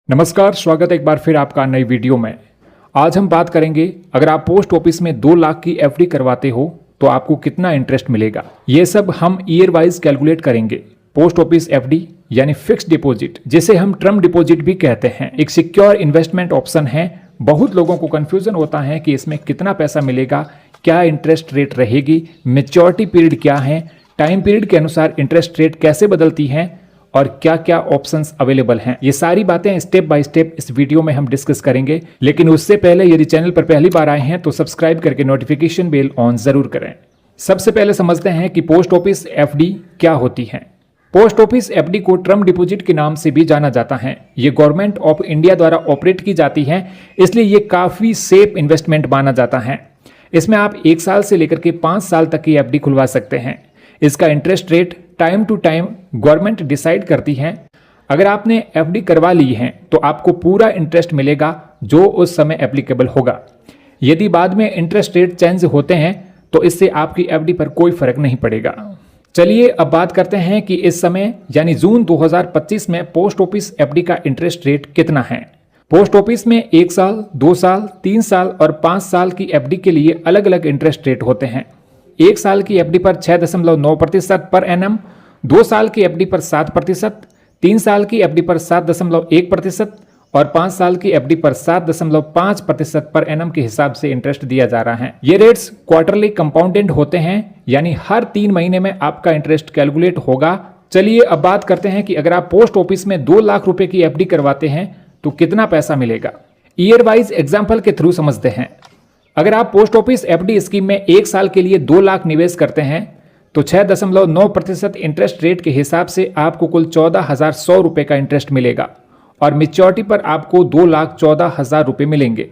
नमस्कार, स्वागत है एक बार फिर आपका नई वीडियो में। आज हम बात करेंगे अगर आप पोस्ट ऑफिस में 2 लाख की एफडी करवाते हो तो आपको कितना इंटरेस्ट मिलेगा। ये सब हम ईयर वाइज कैलकुलेट करेंगे। पोस्ट ऑफिस एफडी यानी फिक्स्ड डिपॉजिट, जिसे हम टर्म डिपॉजिट भी कहते हैं, एक सिक्योर इन्वेस्टमेंट ऑप्शन है। बहुत लोगों को कंफ्यूजन होता है कि इसमें कितना पैसा मिलेगा, क्या इंटरेस्ट रेट रहेगी, मैच्योरिटी पीरियड क्या है, टाइम पीरियड के अनुसार इंटरेस्ट रेट कैसे बदलती हैं और क्या क्या ऑप्शंस अवेलेबल हैं। ये सारी बातें स्टेप बाय स्टेप इस वीडियो में हम डिस्कस करेंगे। लेकिन उससे पहले यदि चैनल पर पहली बार आए हैं तो सब्सक्राइब करके नोटिफिकेशन बेल ऑन जरूर करें। सबसे पहले समझते हैं कि पोस्ट ऑफिस एफडी क्या होती है। पोस्ट ऑफिस एफडी को टर्म डिपॉजिट के नाम से भी जाना जाता है। ये गवर्नमेंट ऑफ इंडिया द्वारा ऑपरेट की जाती है, इसलिए ये काफी सेफ इन्वेस्टमेंट माना जाता है। इसमें आप 1 साल से लेकर के 5 साल तक की एफडी खुलवा सकते हैं। इसका interest rate time to time government decide करती है। अगर आपने एफडी करवा ली है तो आपको पूरा इंटरेस्ट मिलेगा जो उस समय एप्लीकेबल होगा। यदि बाद में इंटरेस्ट रेट चेंज होते हैं तो इससे आपकी एफडी पर कोई फर्क नहीं पड़ेगा। चलिए अब बात करते हैं कि इस समय यानी जून 2025 में पोस्ट ऑफिस एफडी का इंटरेस्ट रेट कितना है। पोस्ट ऑफिस में 1 साल, 2 साल, 3 साल और 5 साल की एफडी के लिए अलग अलग इंटरेस्ट रेट होते हैं। 1 साल की एफडी पर 6.9% पर एनम, 2 साल की एफडी पर 7%, 3 साल की एफडी पर 7.1% और 5 साल की एफडी पर 7.5% पर एनम के हिसाब से इंटरेस्ट दिया जा रहा है। ये रेट्स क्वार्टरली कंपाउंडेड होते हैं, यानी हर 3 महीने में आपका इंटरेस्ट कैलकुलेट होगा। चलिए अब बात करते हैं कि अगर आप पोस्ट ऑफिस में 2 लाख रुपए की एफडी करवाते हैं तो कितना पैसा मिलेगा। ईयर वाइज एग्जाम्पल के थ्रू समझते हैं। अगर आप पोस्ट ऑफिस एफडी स्कीम में 1 साल के लिए 2 लाख निवेश करते हैं तो 6.9% इंटरेस्ट रेट के हिसाब से आपको कुल 14,100 रुपए का इंटरेस्ट मिलेगा और मैच्योरिटी पर आपको 2,14,000 रुपए मिलेंगे।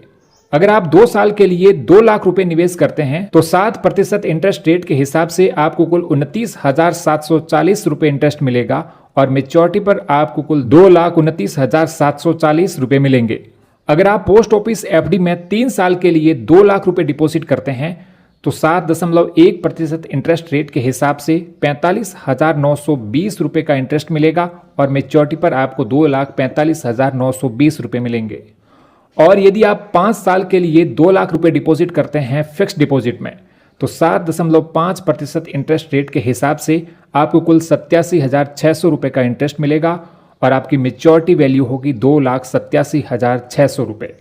अगर आप 2 साल के लिए 2 लाख रुपए निवेश करते हैं तो 7% इंटरेस्ट रेट के हिसाब से आपको कुल 29,740 रुपए इंटरेस्ट मिलेगा और मैच्योरिटी पर आपको कुल 2,29,740 रुपए मिलेंगे। अगर आप पोस्ट ऑफिस एफडी में 3 साल के लिए 2 लाख रुपए डिपॉजिट करते हैं तो 7.1% इंटरेस्ट रेट के हिसाब से 45,920 रुपए का इंटरेस्ट मिलेगा और मैच्योरिटी पर आपको 2,45,920 रुपए मिलेंगे। और यदि आप 5 साल के लिए 2 लाख रुपए डिपॉजिट करते हैं फिक्स्ड डिपॉजिट में तो 7.5% इंटरेस्ट रेट के हिसाब से आपको कुल 87,600 रुपए का इंटरेस्ट मिलेगा और आपकी मैच्योरिटी वैल्यू होगी 2,87,600 रुपए।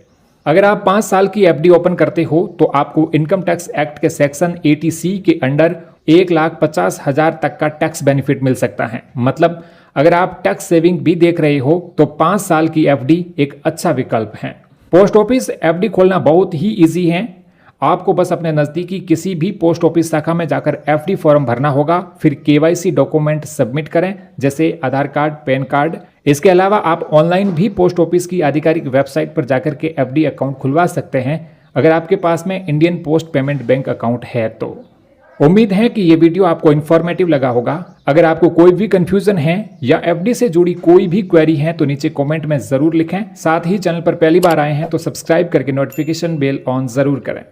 अगर आप 5 साल की एफडी ओपन करते हो तो आपको इनकम टैक्स एक्ट के सेक्शन 80C के अंडर 1,50,000 तक का टैक्स बेनिफिट मिल सकता है। मतलब अगर आप टैक्स सेविंग भी देख रहे हो तो 5 साल की एफडी एक अच्छा विकल्प है। पोस्ट ऑफिस एफडी खोलना बहुत ही ईजी है। आपको बस अपने नज़दीकी किसी भी पोस्ट ऑफिस शाखा में जाकर एफडी फॉर्म भरना होगा, फिर केवाईसी डॉक्यूमेंट सबमिट करें जैसे आधार कार्ड, पैन कार्ड। इसके अलावा आप ऑनलाइन भी पोस्ट ऑफिस की आधिकारिक वेबसाइट पर जाकर के एफडी अकाउंट खुलवा सकते हैं अगर आपके पास में Indian post payment bank account है तो। उम्मीद है कि ये वीडियो आपको इन्फॉर्मेटिव लगा होगा। अगर आपको कोई भी कंफ्यूजन है या एफडी से जुड़ी कोई भी क्वेरी है तो नीचे कमेंट में जरूर लिखें। साथ ही चैनल पर पहली बार आए हैं तो सब्सक्राइब करके नोटिफिकेशन बेल ऑन जरूर करें।